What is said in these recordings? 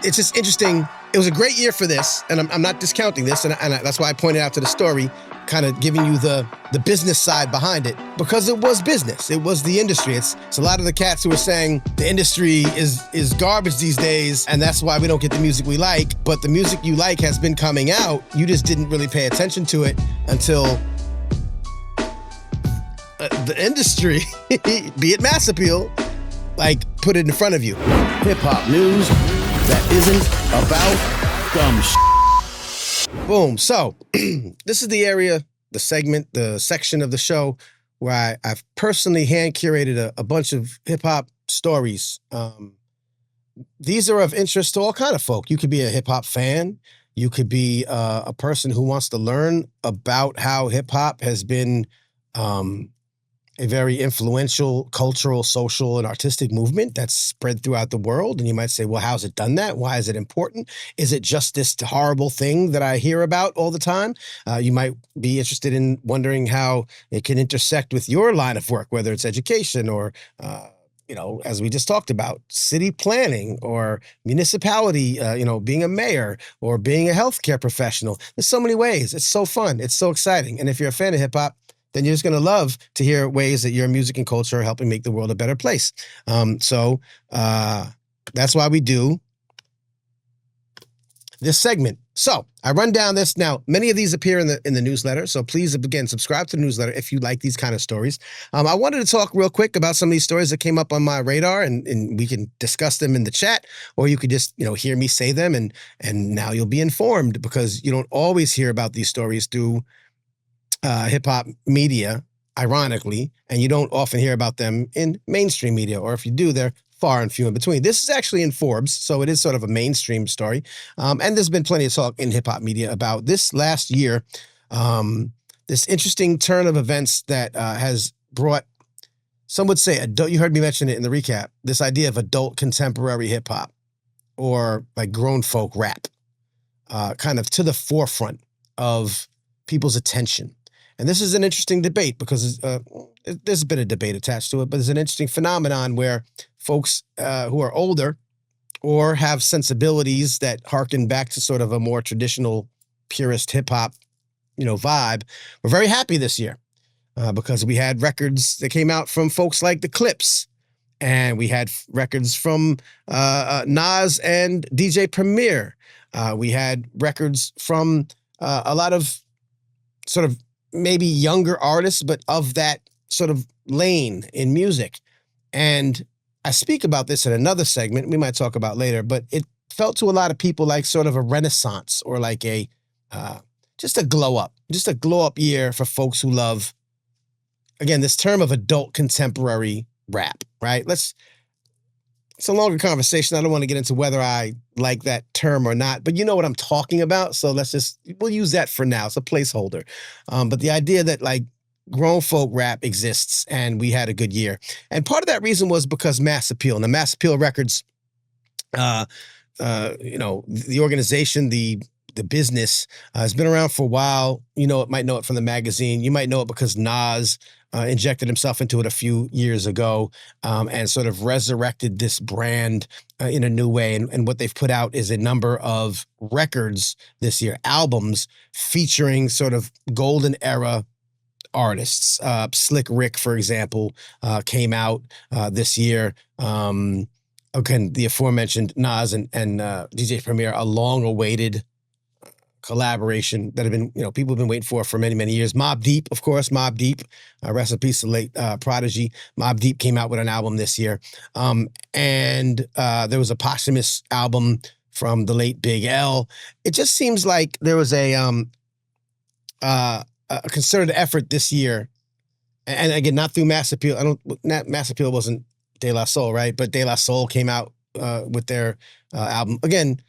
it's just interesting. It was a great year for this, and I'm not discounting this, and that's why I pointed out to the story, kind of giving you the business side behind it, because it was business. It was the industry. It's a lot of the cats who are saying the industry is garbage these days, and that's why we don't get the music we like. But the music you like has been coming out. You just didn't really pay attention to it until the industry, be it mass appeal, like put it in front of you. Hip-hop news that isn't about dumb shit. Boom. So this is the area, the segment, the section of the show where I've personally hand curated a bunch of hip-hop stories. These are of interest to all kind of folk. You could be a hip-hop fan. You could be a person who wants to learn about how hip-hop has been a very influential cultural, social, and artistic movement that's spread throughout the world. And you might say, well, how's it done that? Why is it important? Is it just this horrible thing that I hear about all the time? You might be interested in wondering how it can intersect with your line of work, whether it's education or, as we just talked about, city planning or municipality, being a mayor or being a healthcare professional. There's so many ways. It's so fun. It's so exciting. And if you're a fan of hip hop, then you're just going to love to hear ways that your music and culture are helping make the world a better place. So that's why we do this segment. So I run down this. Now, many of these appear in the newsletter. So please, again, subscribe to the newsletter if you like these kind of stories. I wanted to talk real quick about some of these stories that came up on my radar, and we can discuss them in the chat, or you could just, hear me say them, and now you'll be informed, because you don't always hear about these stories through hip-hop media, ironically, and you don't often hear about them in mainstream media, or if you do, they're far and few in between. This is actually in Forbes, so it is sort of a mainstream story, and there's been plenty of talk in hip-hop media about this last year, this interesting turn of events that has brought, some would say, you heard me mention it in the recap, this idea of adult contemporary hip-hop, or like grown folk rap, kind of to the forefront of people's attention. And this is an interesting debate, because there's a bit of debate attached to it, but there's an interesting phenomenon where folks who are older or have sensibilities that harken back to sort of a more traditional purist hip hop, vibe, were very happy this year because we had records that came out from folks like the Clips, and we had records from Nas and DJ Premier. We had records from a lot of sort of maybe younger artists, but of that sort of lane in music. And I speak about this in another segment we might talk about later, but it felt to a lot of people like sort of a renaissance, or like just a glow up year for folks who love, again, this term of adult contemporary rap, right? It's a longer conversation. I don't want to get into whether I like that term or not, but you know what I'm talking about. So we'll use that for now. It's a placeholder. But the idea that like grown folk rap exists, and we had a good year. And part of that reason was because Mass Appeal. And the Mass Appeal Records, the organization, the business has been around for a while. Might know it from the magazine. You might know it because Nas injected himself into it a few years ago, and sort of resurrected this brand in a new way. And what they've put out is a number of records this year, albums featuring sort of golden era artists. Slick Rick, for example, came out this year. Again, the aforementioned Nas and DJ Premier, a long-awaited collaboration that have been, people have been waiting for many, many years. Mobb Deep, of course, rest in peace, the late Prodigy. Mobb Deep came out with an album this year. And there was a posthumous album from the late Big L. It just seems like there was a concerted effort this year. And again, not through Mass Appeal. Mass Appeal wasn't De La Soul, right? But De La Soul came out with their album. Again,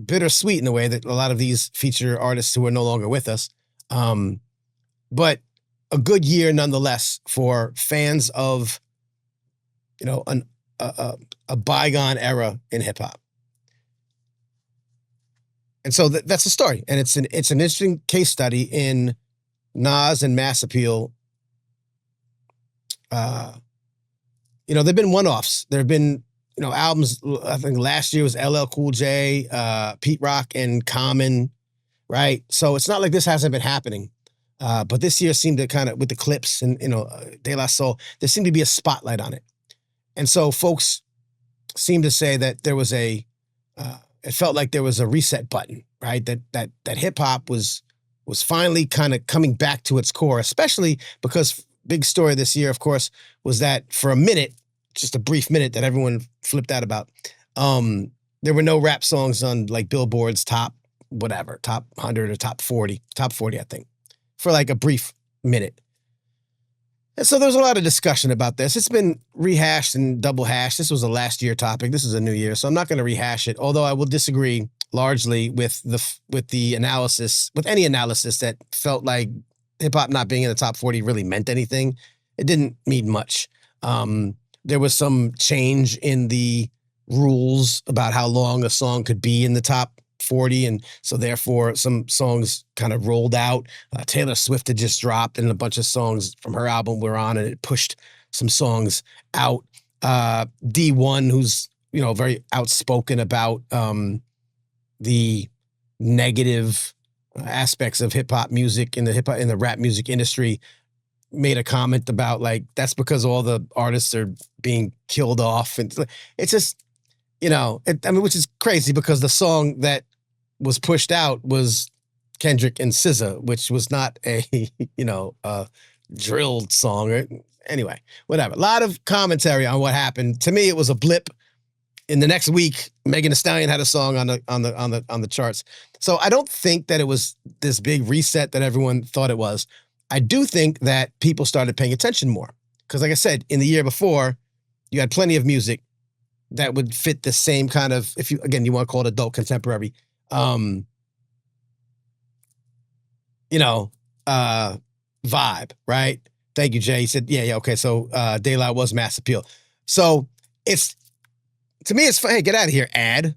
bittersweet in a way that a lot of these feature artists who are no longer with us. But a good year nonetheless for fans of, a bygone era in hip hop. And so that's the story. And it's an interesting case study in Nas and Mass Appeal. There've been one-offs. There have been albums. I think last year was LL Cool J, Pete Rock, and Common, right? So it's not like this hasn't been happening. But this year seemed to kind of, with the clips and, De La Soul, there seemed to be a spotlight on it. And so folks seemed to say that there was it felt like there was a reset button, right? That hip hop was finally kind of coming back to its core, especially because big story this year, of course, was that for a minute, just a brief minute that everyone flipped out about, there were no rap songs on like Billboard's top 100 or top 40, I think, for like a brief minute. And so there's a lot of discussion about this. It's been rehashed and double hashed. This was a last year topic. This is a new year, so I'm not going to rehash it. Although I will disagree largely with the analysis, with any analysis that felt like hip hop not being in the top 40 really meant anything. It didn't mean much. There was some change in the rules about how long a song could be in the top 40, and so therefore some songs kind of rolled out. Taylor Swift had just dropped, and a bunch of songs from her album were on, and it pushed some songs out. D1, who's very outspoken about the negative aspects of hip hop music in the rap music industry, made a comment about like that's because all the artists are being killed off, and it's just which is crazy because the song that was pushed out was Kendrick and SZA, which was not a a drilled song. Anyway, whatever. A lot of commentary on what happened. To me, it was a blip. In the next week, Megan Thee Stallion had a song on the charts. So I don't think that it was this big reset that everyone thought it was. I do think that people started paying attention more because, like I said, in the year before, you had plenty of music that would fit the same kind of, if you want to call it adult contemporary, vibe, right? Thank you, Jay. He said, yeah, okay. So Daylight was mass appeal. So to me, it's, hey, get out of here, ad.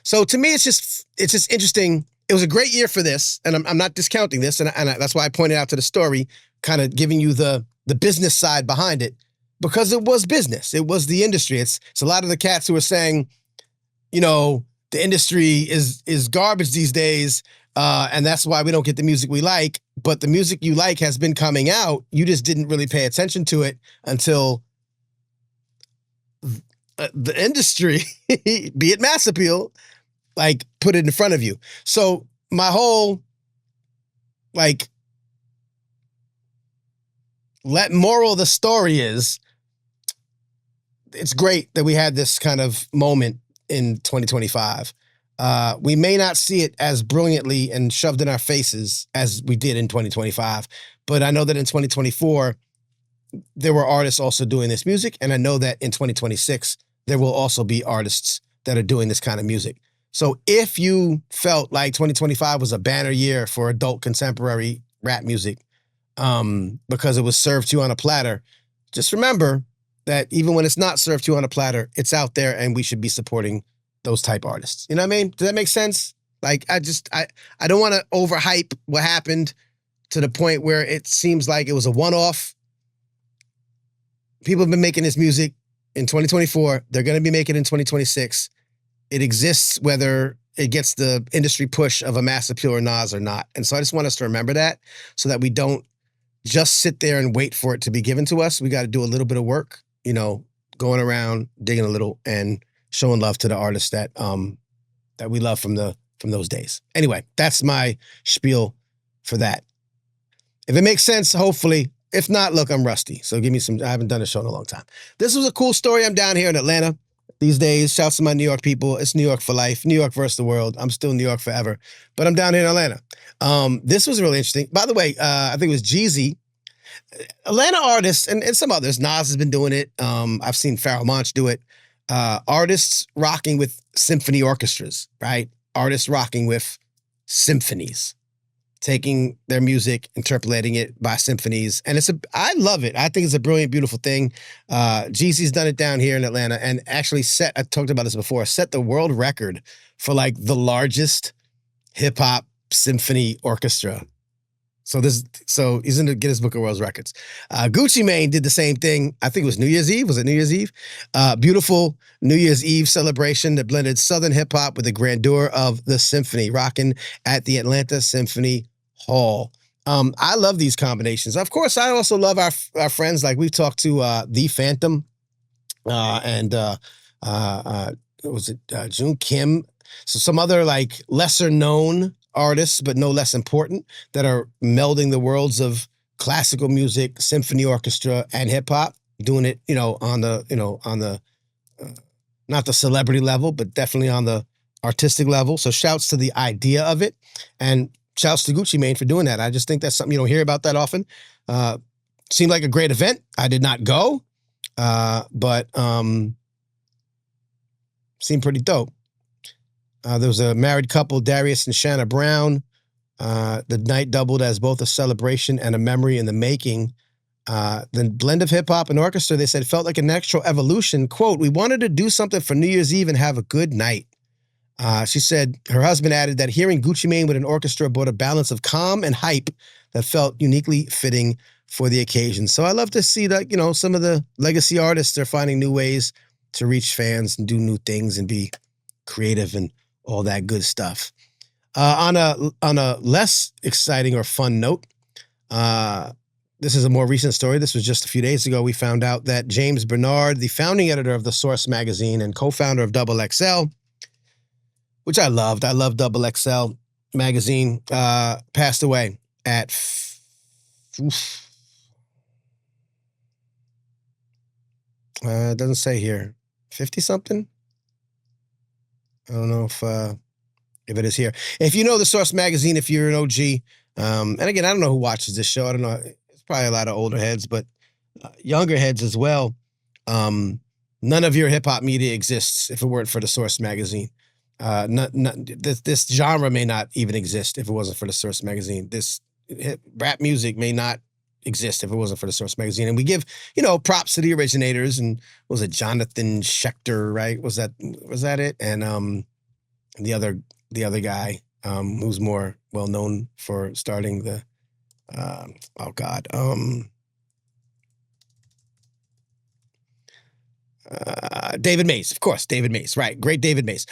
So to me, it's just interesting. It was a great year for this, and I'm not discounting this, and that's why I pointed out to the story, kind of giving you the business side behind it, because it was business. It was the industry. It's a lot of the cats who are saying, the industry is garbage these days, and that's why we don't get the music we like. But the music you like has been coming out. You just didn't really pay attention to it until the industry, be it mass appeal, like put it in front of you. So my whole moral of the story is, it's great that we had this kind of moment in 2025. We may not see it as brilliantly and shoved in our faces as we did in 2025, but I know that in 2024, there were artists also doing this music, and I know that in 2026, there will also be artists that are doing this kind of music. So if you felt like 2025 was a banner year for adult contemporary rap music, because it was served to you on a platter, just remember that even when it's not served to you on a platter, it's out there, and we should be supporting those type artists. You know what I mean? Does that make sense? Like, I don't want to overhype what happened to the point where it seems like it was a one-off. People have been making this music in 2024. They're going to be making it in 2026. It exists whether it gets the industry push of a mass appeal or Nas or not. And so I just want us to remember that, so that we don't just sit there and wait for it to be given to us. We got to do a little bit of work, going around, digging a little, and showing love to the artists that we love from those days. Anyway, that's my spiel for that. If it makes sense, hopefully. If not, look, I'm rusty. So give me I haven't done a show in a long time. This was a cool story. I'm down here in Atlanta these days. Shouts to my New York people. It's New York for life. New York versus the world. I'm still New York forever. But I'm down here in Atlanta. This was really interesting. By the way, I think it was Jeezy. Atlanta artists and some others. Nas has been doing it. I've seen Pharoah Monch do it. Artists rocking with symphony orchestras, right? Artists rocking with symphonies, taking their music, interpolating it by symphonies. And I love it. I think it's a brilliant, beautiful thing. Jeezy's done it down here in Atlanta, and actually I talked about this before, set the world record for like the largest hip hop symphony orchestra So he's in the Guinness Book of World Records. Gucci Mane did the same thing. I think it was New Year's Eve. Was it New Year's Eve? Beautiful New Year's Eve celebration that blended Southern hip hop with the grandeur of the symphony, rocking at the Atlanta Symphony Hall. I love these combinations. Of course, I also love our friends. Like we've talked to The Phantom and was it June Kim? So some other like lesser known artists, but no less important, that are melding the worlds of classical music, symphony orchestra, and hip hop, doing it, on the not the celebrity level, but definitely on the artistic level. So shouts to the idea of it, and shouts to Gucci Mane for doing that. I just think that's something you don't hear about that often. Seemed like a great event. I did not go, but seemed pretty dope. There was a married couple, Darius and Shanna Brown. The night doubled as both a celebration and a memory in the making. The blend of hip hop and orchestra, they said, felt like a natural evolution. Quote, "We wanted to do something for New Year's Eve and have a good night." She said her husband added that hearing Gucci Mane with an orchestra brought a balance of calm and hype that felt uniquely fitting for the occasion. So I love to see that, some of the legacy artists are finding new ways to reach fans and do new things and be creative and all that good stuff. On a less exciting or fun note, this is a more recent story. This was just a few days ago. We found out that James Bernard, the founding editor of The Source magazine and co-founder of Double XL, which I loved. I love Double XL magazine, passed away at, it doesn't say here, 50-something? I don't know if it is here. If you know The Source magazine, if you're an OG, and again, I don't know who watches this show. I don't know. It's probably a lot of older heads, but younger heads as well. None of your hip hop media exists if it weren't for The Source magazine. This genre may not even exist if it wasn't for The Source magazine. This rap music may not exist if it wasn't for The Source magazine. And we give, props to the originators. And was it Jonathan Schechter, right? Was that it? And the other guy who's more well known for starting the David Mays, of course, David Mays, right? Great David Mays,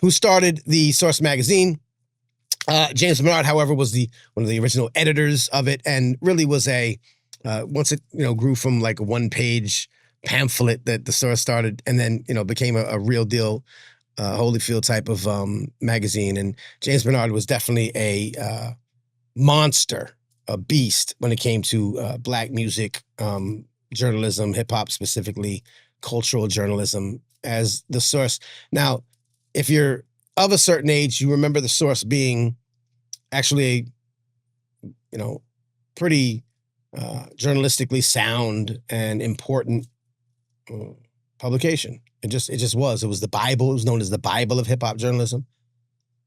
who started the Source magazine. James Bernard, however, was one of the original editors of it, and really was once it grew from like a one-page pamphlet that the Source started, and then became a real deal Holyfield type of magazine. And James Bernard was definitely a monster, a beast when it came to Black music, journalism, hip hop specifically, cultural journalism as the Source. Now, if you're of a certain age, you remember the Source being actually a pretty journalistically sound and important publication. It just was. It was the Bible. It was known as the Bible of hip hop journalism.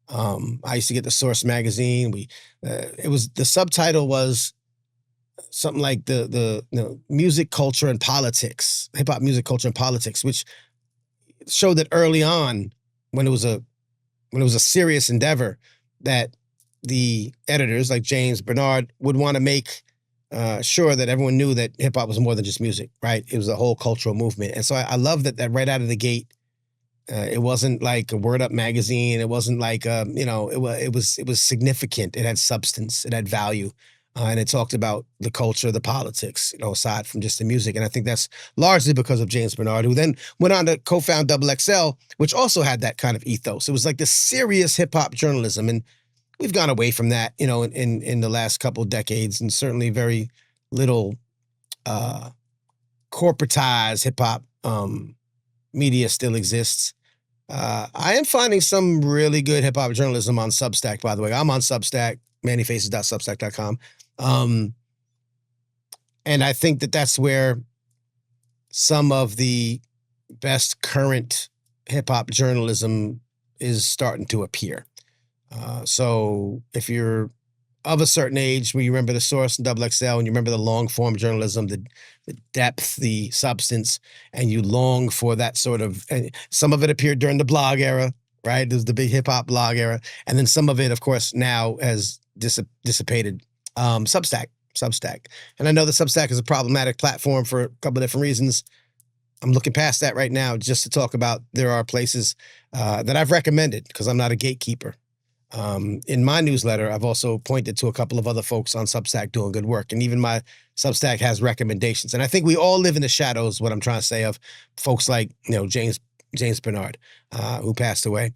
I used to get the Source magazine. The subtitle was something like the music, culture, and politics, hip hop music, culture, and politics, which showed that early on, when it was a serious endeavor, that the editors like James Bernard would want to make sure that everyone knew that hip hop was more than just music, right? It was a whole cultural movement. And so I love that right out of the gate, it wasn't like a Word Up magazine. It wasn't like, it was significant. It had substance. It had value. And it talked about the culture, the politics, aside from just the music. And I think that's largely because of James Bernard, who then went on to co-found Double XL, which also had that kind of ethos. It was like the serious hip hop journalism. And we've gone away from that, in the last couple of decades, and certainly very little corporatized hip hop media still exists. I am finding some really good hip hop journalism on Substack, by the way. I'm on Substack, mannyfaces.substack.com. And I think that that's where some of the best current hip hop journalism is starting to appear. So if you're of a certain age where you remember the Source and Double XL, and you remember the long form journalism, the depth, the substance, and you long for that sort of, and some of it appeared during the blog era, right? There's the big hip hop blog era. And then some of it, of course, now has dissipated Substack. And I know that Substack is a problematic platform for a couple of different reasons. I'm looking past that right now just to talk about there are places that I've recommended because I'm not a gatekeeper. In my newsletter, I've also pointed to a couple of other folks on Substack doing good work. And even my Substack has recommendations. And I think we all live in the shadows, what I'm trying to say, of folks like, James Bernard, who passed away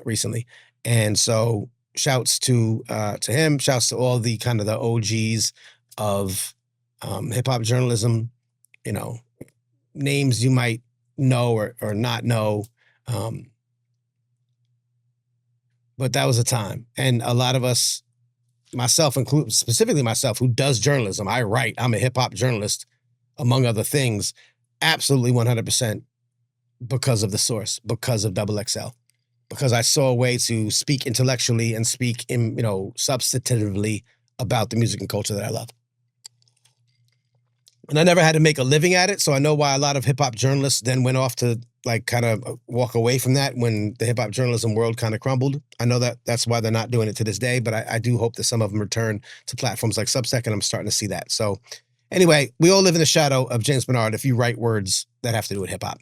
recently. And so shouts to him, shouts to all the kind of the OGs of hip hop journalism, names you might know or not know. But that was a time. And a lot of us, myself included, specifically myself, who does journalism, I write, I'm a hip hop journalist, among other things, absolutely 100% because of the source, because of Double XL, because I saw a way to speak intellectually and speak, substantively about the music and culture that I love. And I never had to make a living at it, so I know why a lot of hip-hop journalists then went off to kind of walk away from that when the hip-hop journalism world kind of crumbled. I know that's why they're not doing it to this day, but I do hope that some of them return to platforms like Substack, and I'm starting to see that. So anyway, we all live in the shadow of James Bernard if you write words that have to do with hip-hop.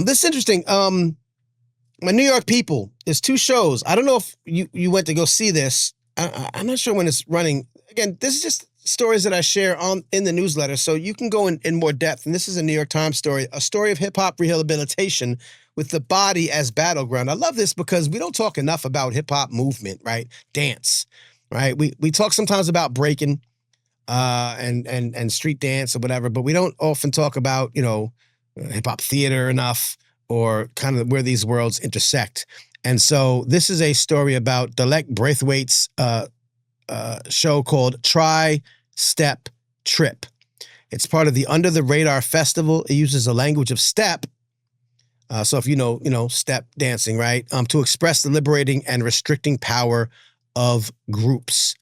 This is interesting. My New York People, there's 2 shows. I don't know if you went to go see this. I'm not sure when it's running. Again, this is just stories that I share in the newsletter, so you can go in more depth. And this is a New York Times story, a story of hip-hop rehabilitation with the body as battleground. I love this because we don't talk enough about hip-hop movement, right? Dance, right? We talk sometimes about breaking and street dance or whatever, but we don't often talk about, hip-hop theater enough or kind of where these worlds intersect. And so this is a story about Delek Braithwaite's show called Tri-Step Trip. It's part of the Under the Radar Festival. It uses a language of step. So if you know step dancing, right? To express the liberating and restricting power of groups.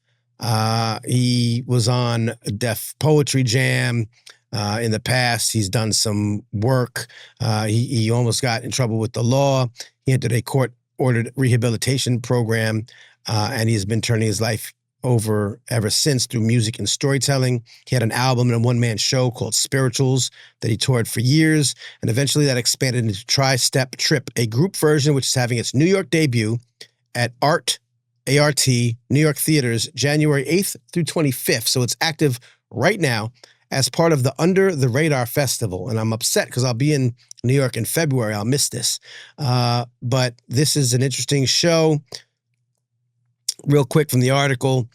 He was on Def Poetry Jam. In the past, he's done some work. He almost got in trouble with the law. He entered a court-ordered rehabilitation program, and he's been turning his life over ever since through music and storytelling. He had an album and a one-man show called Spirituals that he toured for years, and eventually that expanded into Tri-Step Trip, a group version which is having its New York debut at ART, New York Theaters, January 8th through 25th. So it's active right now as part of the Under the Radar Festival. And I'm upset because I'll be in New York in February. I'll miss this. But this is an interesting show. Real quick from the article,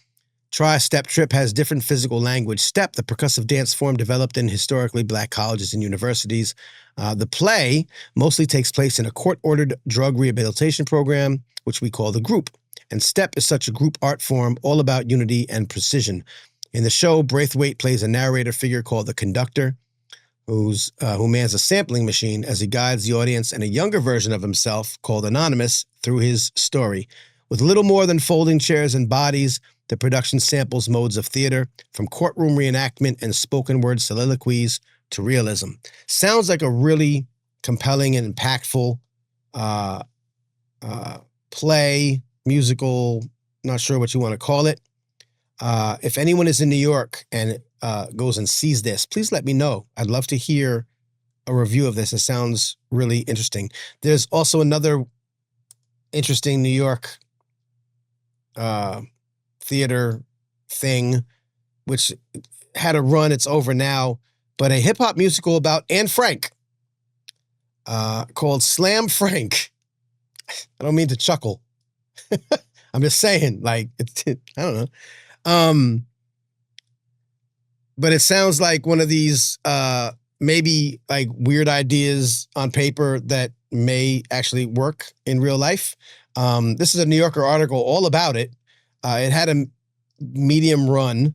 Tri-Step Trip has different physical language. Step, the percussive dance form developed in historically Black colleges and universities. The play mostly takes place in a court-ordered drug rehabilitation program, which we call the group. And Step is such a group art form all about unity and precision. In the show, Braithwaite plays a narrator figure called the Conductor, who mans a sampling machine as he guides the audience and a younger version of himself called Anonymous through his story. With little more than folding chairs and bodies, the production samples modes of theater, from courtroom reenactment and spoken word soliloquies to realism. Sounds like a really compelling and impactful play, musical, not sure what you want to call it. If anyone is in New York and goes and sees this, please let me know. I'd love to hear a review of this. It sounds really interesting. There's also another interesting New York theater thing, which had a run. It's over now, but a hip hop musical about Anne Frank called Slam Frank. I don't mean to chuckle. I'm just saying, I don't know. But it sounds like one of these maybe like weird ideas on paper that may actually work in real life. This is a New Yorker article all about it. It had a medium run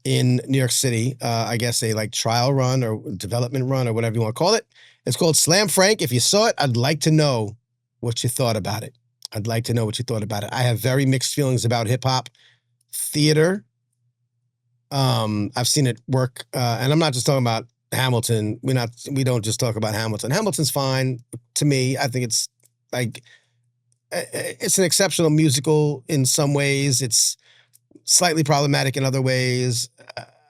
in New York City. I guess a trial run or development run or whatever you want to call it. It's called Slam Frank. If you saw it, I'd like to know what you thought about it. I have very mixed feelings about hip hop theater. I've seen it work, and I'm not just talking about Hamilton. We don't just talk about Hamilton. Hamilton's fine to me. I think it's it's an exceptional musical in some ways. It's slightly problematic in other ways,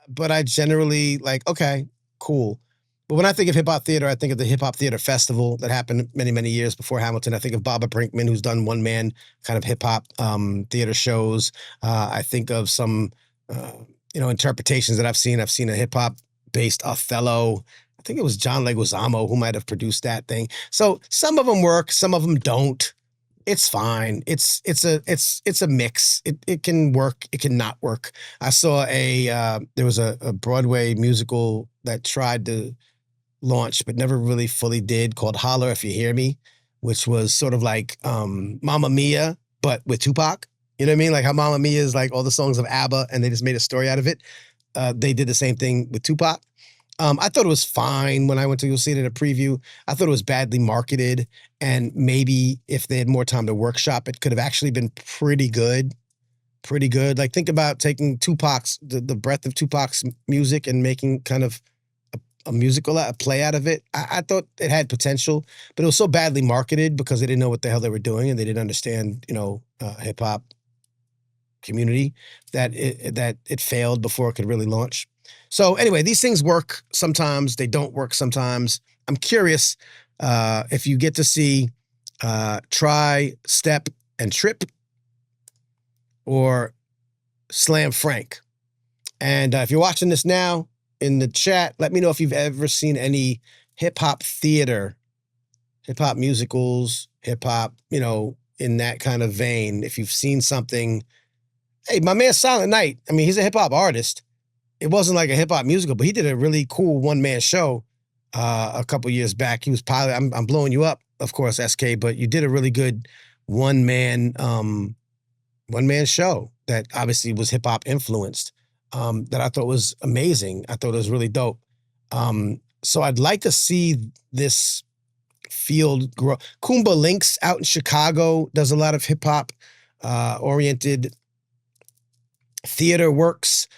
but I generally like, okay, cool. But when I think of hip hop theater, I think of the Hip Hop Theater Festival that happened many, many years before Hamilton. I think of Baba Brinkman, who's done one man kind of hip hop theater shows. I think of some, uh, interpretations that I've seen. I've seen a hip hop based Othello. I think it was John Leguizamo who might have produced that thing. So some of them work, some of them don't. It's fine. It's a mix. It can work. It can not work. I saw there was a Broadway musical that tried to launch but never really fully did, called Holler If You Hear Me, which was sort of like Mamma Mia, but with Tupac. You know what I mean? Like how Mamma Mia is like all the songs of ABBA and they just made a story out of it. They did the same thing with Tupac. I thought it was fine when I went to go see it in a preview. I thought it was badly marketed, and maybe if they had more time to workshop, it could have actually been pretty good. Pretty good. Like think about taking the breadth of Tupac's music and making kind of a musical, a play out of it. I thought it had potential, but it was so badly marketed because they didn't know what the hell they were doing and they didn't understand, hip hop community, that it failed before it could really launch. So anyway, these things work sometimes, they don't work sometimes. I'm curious if you get to see Try, Step, and Trip or Slam Frank. And if you're watching this now in the chat, let me know if you've ever seen any hip hop theater, hip hop musicals, hip hop, in that kind of vein. If you've seen something, hey, my man Silent Night, I mean, he's a hip hop artist. It wasn't like a hip hop musical, but he did a really cool one-man show a couple years back. He was I'm blowing you up, of course, SK, but you did a really good one-man show that obviously was hip hop influenced, that I thought was amazing. I thought it was really dope. So I'd like to see this field grow. Kumba Links out in Chicago does a lot of hip hop oriented theater works.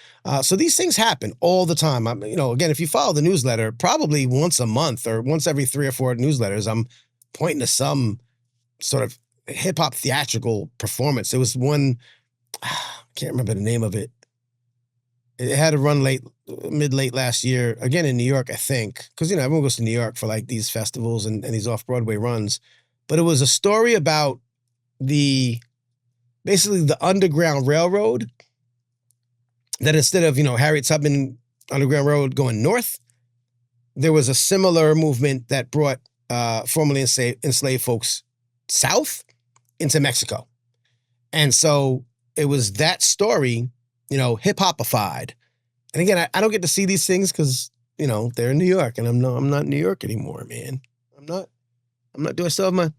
So these things happen all the time. Again, if you follow the newsletter, probably once a month or once every 3 or 4 newsletters, I'm pointing to some sort of hip hop theatrical performance. There was one, I can't remember the name of it. It had to run mid-late last year, again in New York, I think, because everyone goes to New York for like these festivals and these off-Broadway runs. But it was a story about basically the Underground Railroad, that instead of, Harriet Tubman Underground Road going north, there was a similar movement that brought formerly enslaved folks south into Mexico. And so it was that story, hip-hopified. And again, I don't get to see these things because, they're in New York, and I'm not in New York anymore, man. I'm not. Do I still have my...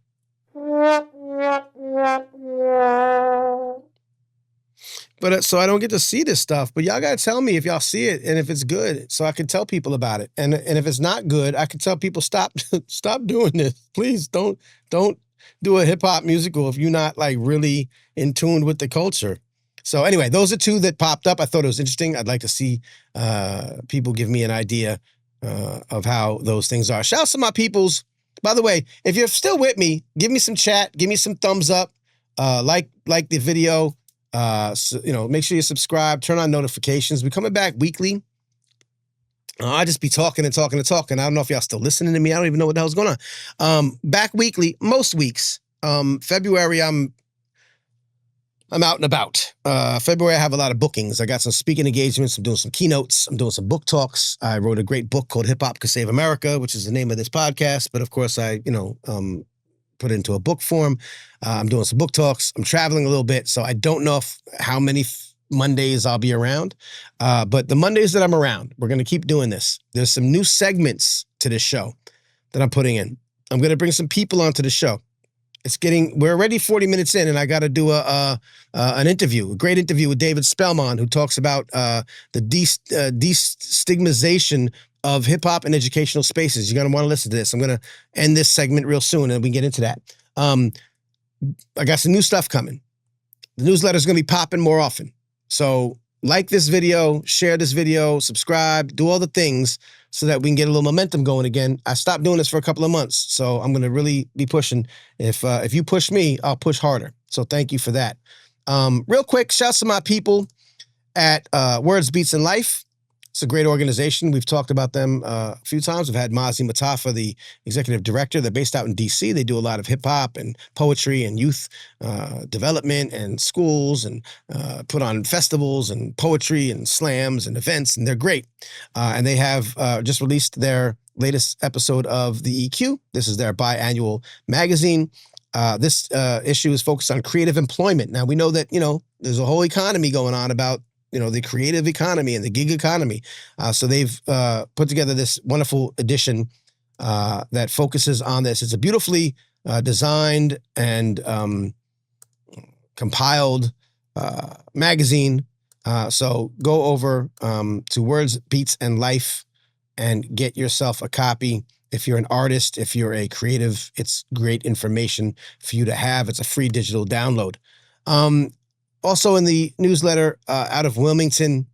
But so I don't get to see this stuff. But y'all gotta tell me if y'all see it and if it's good, so I can tell people about it. And if it's not good, I can tell people stop doing this. Please don't do a hip hop musical if you're not like really in tune with the culture. So anyway, those are 2 that popped up. I thought it was interesting. I'd like to see people give me an idea of how those things are. Shout out to my peoples. By the way, if you're still with me, give me some chat, give me some thumbs up, like the video. Make sure you subscribe, turn on notifications. We're coming back weekly. I just be talking and talking and talking. I don't know if y'all still listening to me. I don't even know what the hell's going on. Back weekly, most weeks. February, I'm out and about. February, I have a lot of bookings. I got some speaking engagements. I'm doing some keynotes. I'm doing some book talks. I wrote a great book called Hip Hop Could Save America, which is the name of this podcast. But of course, I, put it into a book form. I'm doing some book talks. I'm traveling a little bit, so I don't know how many Mondays I'll be around. But the Mondays that I'm around, we're going to keep doing this. There's some new segments to this show that I'm putting in. I'm going to bring some people onto the show. We're already 40 minutes in, and I got to do an interview, a great interview with David Spellman, who talks about the destigmatization of hip hop and educational spaces. You're going to want to listen to this. I'm going to end this segment real soon and we can get into that. I got some new stuff coming. The newsletter is going to be popping more often. So like this video, share this video, subscribe, do all the things so that we can get a little momentum going again. I stopped doing this for a couple of months, so I'm going to really be pushing. If you push me, I'll push harder. So thank you for that. Real quick, shouts to my people. at Words, Beats, and Life. It's a great organization. We've talked about them a few times. We've had Mazi Matafa, the executive director. They're based out in D.C. They do a lot of hip-hop and poetry and youth development and schools and put on festivals and poetry and slams and events, and they're great. And they have just released their latest episode of The EQ. This is their biannual magazine. This issue is focused on creative employment. Now, we know that, there's a whole economy going on about the creative economy and the gig economy. So they've put together this wonderful edition that focuses on this. It's a beautifully designed and compiled magazine. So go over to Words, Beats, and Life and get yourself a copy. If you're an artist, if you're a creative, it's great information for you to have. It's a free digital download. Also in the newsletter out of Wilmington,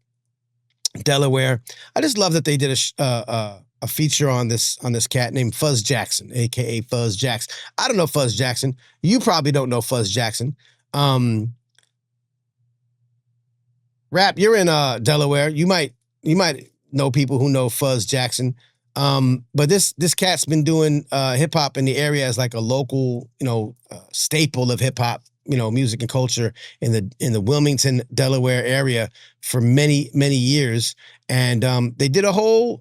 Delaware, I just love that they did a feature on this cat named Fuzz Jackson, aka Fuzz Jackson. I don't know Fuzz Jackson. You probably don't know Fuzz Jackson. Rap, you're in Delaware. You might know people who know Fuzz Jackson. But this cat's been doing hip hop in the area as like a local, staple of hip hop, music and culture in the Wilmington, Delaware area for many, many years. And they did a whole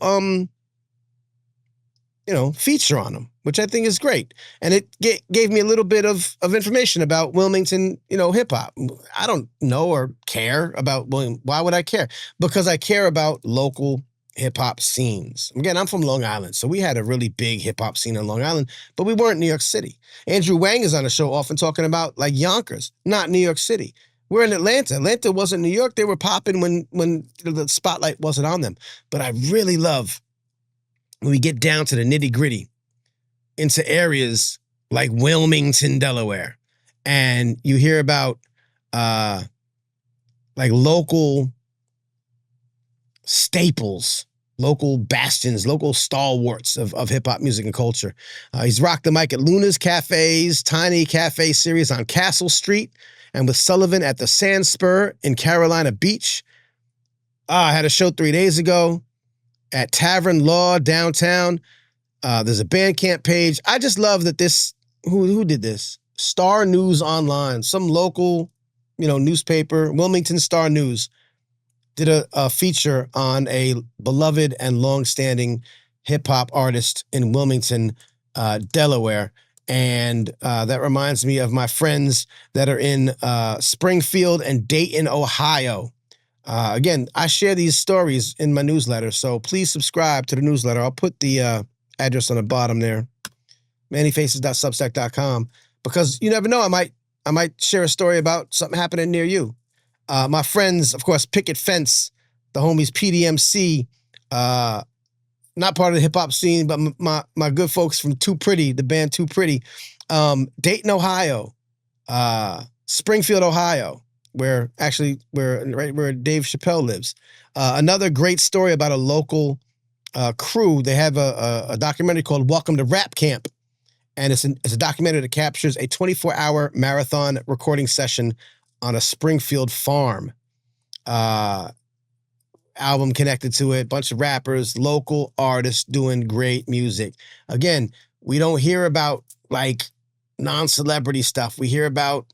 feature on him, which I think is great. And it gave me a little bit of information about Wilmington, hip hop. I don't know or care about William. Why would I care? Because I care about local hip hop scenes. Again, I'm from Long Island, so we had a really big hip hop scene in Long Island, but we weren't New York City. Andrew Wang is on the show often talking about like Yonkers, not New York City. We're in Atlanta. Atlanta wasn't New York. They were popping when the spotlight wasn't on them. But I really love when we get down to the nitty gritty into areas like Wilmington, Delaware, and you hear about like local staples, local bastions, local stalwarts of hip-hop music and culture. He's rocked the mic at Luna's Cafe's Tiny Cafe series on Castle Street and with Sullivan at the Sand Spur in Carolina Beach. I had a show 3 days ago at Tavern Law downtown. There's a Bandcamp page. I just love that this, who did this? Star News Online, some local, newspaper, Wilmington Star News, did a feature on a beloved and longstanding hip-hop artist in Wilmington, Delaware. And that reminds me of my friends that are in Springfield and Dayton, Ohio. Again, I share these stories in my newsletter, so please subscribe to the newsletter. I'll put the address on the bottom there, mannyfaces.substack.com, because you never know, I might share a story about something happening near you. My friends, of course, Picket Fence, the homies PDMC, not part of the hip hop scene, but my good folks from Too Pretty, the band Too Pretty, Dayton, Ohio, Springfield, Ohio, where right where Dave Chappelle lives. Another great story about a local crew. They have a documentary called Welcome to Rap Camp. And it's a documentary that captures a 24-hour marathon recording session on a Springfield farm. Album connected to it, bunch of rappers, local artists doing great music. Again, we don't hear about like non-celebrity stuff. We hear about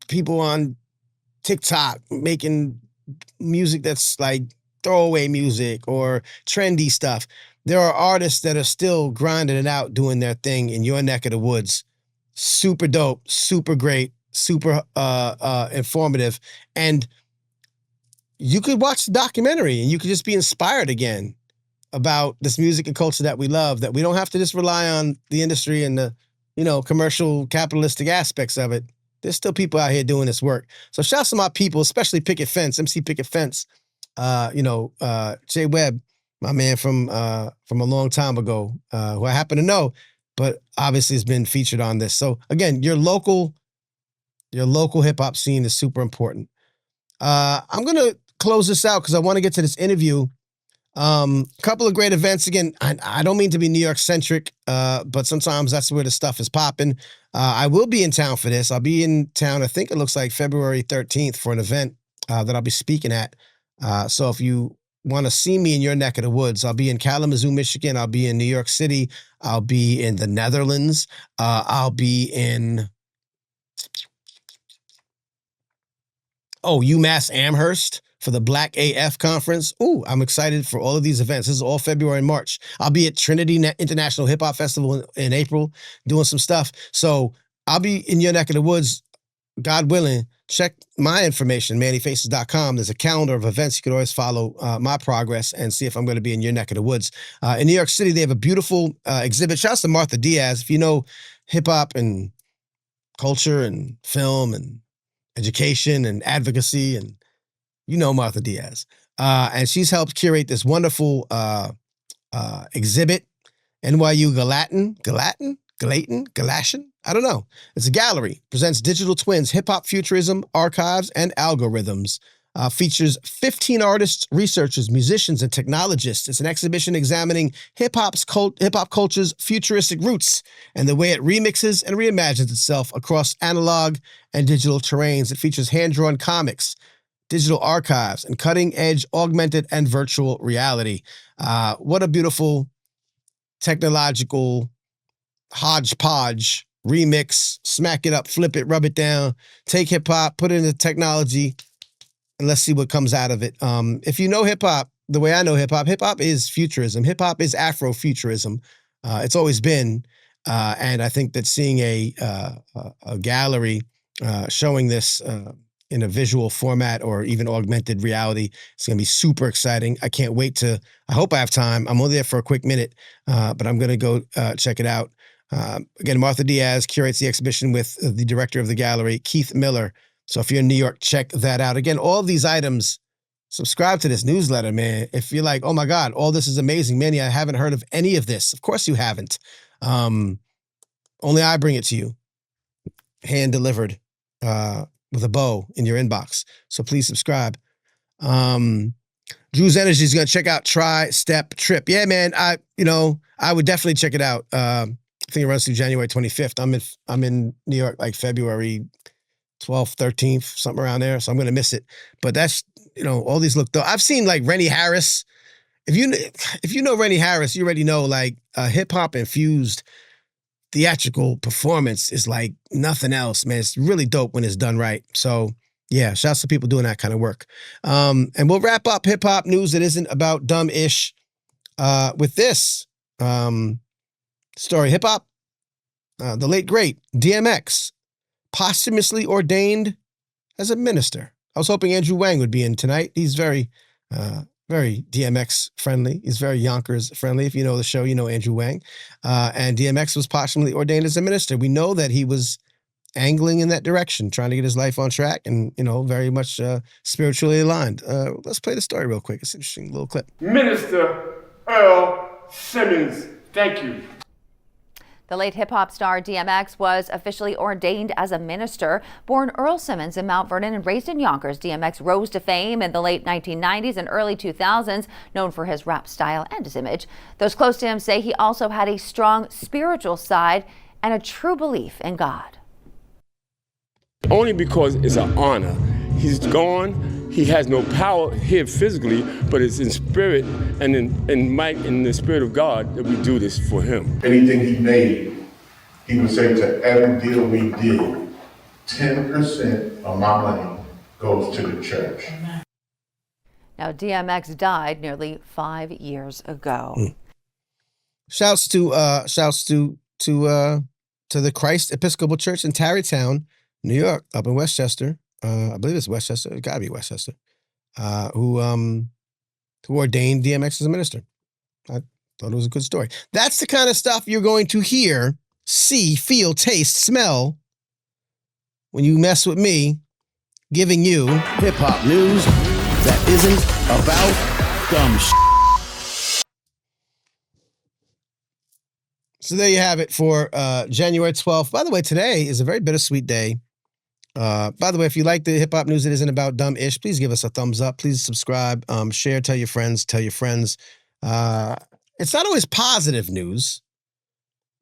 people on TikTok making music that's like throwaway music or trendy stuff. There are artists that are still grinding it out, doing their thing in your neck of the woods. Super dope, super great, super informative. And you could watch the documentary and you could just be inspired again about this music and culture that we love, that we don't have to just rely on the industry and the, commercial capitalistic aspects of it. There's still people out here doing this work. So shouts to my people, especially Picket Fence, MC Picket Fence, Jay Webb, my man from a long time ago, who I happen to know, but obviously has been featured on this. So again, your local hip hop scene is super important. I'm going to close this out because I want to get to this interview. Couple of great events. Again, I don't mean to be New York centric, but sometimes that's where the stuff is popping. I will be in town for this. I'll be in town, I think it looks like February 13th for an event that I'll be speaking at. So if you want to see me in your neck of the woods, I'll be in Kalamazoo, Michigan. I'll be in New York City. I'll be in the Netherlands. I'll be in UMass Amherst for the Black AF conference. Ooh, I'm excited for all of these events. This is all February and March. I'll be at Trinity International Hip Hop Festival in April doing some stuff. So I'll be in your neck of the woods, God willing. Check my information, mannyfaces.com. There's a calendar of events. You could always follow my progress and see if I'm going to be in your neck of the woods. In New York City, they have a beautiful exhibit. Shouts to Martha Diaz. If you know hip hop and culture and film and education and advocacy, and you know Martha Diaz. And she's helped curate this wonderful exhibit, NYU Gallatin? I don't know. It's a gallery, presents digital twins, hip-hop futurism, archives, and algorithms. Features 15 artists, researchers, musicians, and technologists. It's an exhibition examining hip-hop culture's futuristic roots and the way it remixes and reimagines itself across analog and digital terrains. It features hand-drawn comics, digital archives, and cutting-edge augmented and virtual reality. What a beautiful technological hodgepodge remix, smack it up, flip it, rub it down, take hip-hop, put it into technology, and let's see what comes out of it. If you know hip-hop, the way I know hip-hop is futurism. Hip-hop is Afrofuturism. It's always been. And I think that seeing a gallery showing this in a visual format or even augmented reality, it's going to be super exciting. I can't wait I hope I have time. I'm only there for a quick minute, but I'm going to go check it out. Again, Martha Diaz curates the exhibition with the director of the gallery, Keith Miller. So if you're in New York, check that out. Again, all of these items, subscribe to this newsletter, man. If you're like, oh my God, all this is amazing, Manny, I haven't heard of any of this. Of course you haven't. Only I bring it to you, hand delivered with a bow in your inbox. So please subscribe. Drew's Energy is going to check out Tri-Step Trip. Yeah, man, I would definitely check it out. I think it runs through January 25th. I'm in New York like February 12th, 13th, something around there. So I'm going to miss it. But that's, all these look, though. I've seen like Rennie Harris. If you know Rennie Harris, you already know like a hip hop infused theatrical performance is like nothing else, man. It's really dope when it's done right. So yeah, shouts to people doing that kind of work. And we'll wrap up hip hop news that isn't about dumb-ish with this story. Hip hop, the late great DMX, posthumously ordained as a minister. I was hoping Andrew Wang would be in tonight. He's very DMX friendly. He's very Yonkers friendly. If you know the show, you know Andrew Wang. And DMX was posthumously ordained as a minister. We know that he was angling in that direction, trying to get his life on track and, very much spiritually aligned. Let's play the story real quick. It's an interesting little clip. Minister Earl Simmons, thank you. The late hip-hop star DMX was officially ordained as a minister. Born Earl Simmons in Mount Vernon and raised in Yonkers, DMX rose to fame in the late 1990s and early 2000s, known for his rap style and his image. Those close to him say he also had a strong spiritual side and a true belief in God. Only because it's an honor. He's gone. He has no power here physically, but it's in spirit and in might, in the spirit of God, that we do this for him. Anything he made, he would say to every deal we did, 10% of my money goes to the church. Now, DMX died nearly 5 years ago. Shouts to the Christ Episcopal Church in Tarrytown, New York, up in Westchester. I believe it's Westchester. It gotta be Westchester. Who ordained DMX as a minister. I thought it was a good story. That's the kind of stuff you're going to hear, see, feel, taste, smell when you mess with me, giving you Hip-hop news that isn't about dumb shit. So there you have it for January 12th. By the way, today is a very bittersweet day. By the way, if you like the hip-hop news that isn't about dumb-ish, please give us a thumbs up. Please subscribe, share, tell your friends. It's not always positive news,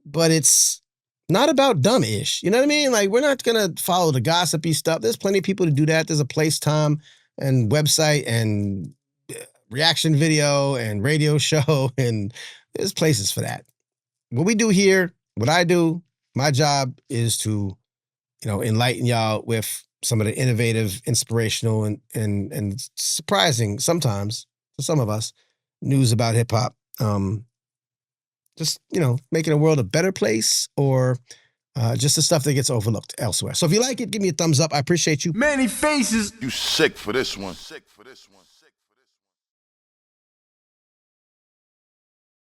but it's not about dumb-ish. You know what I mean? Like, we're not going to follow the gossipy stuff. There's plenty of people to do that. There's a place, time, website and reaction video and radio show, and there's places for that. What we do here, what I do, my job is to, enlighten y'all with some of the innovative, inspirational, and surprising sometimes for some of us news about hip hop. Just making the world a better place, or just the stuff that gets overlooked elsewhere. So if you like it, give me a thumbs up. I appreciate you. Manny Faces. You sick for this one. Sick for this one.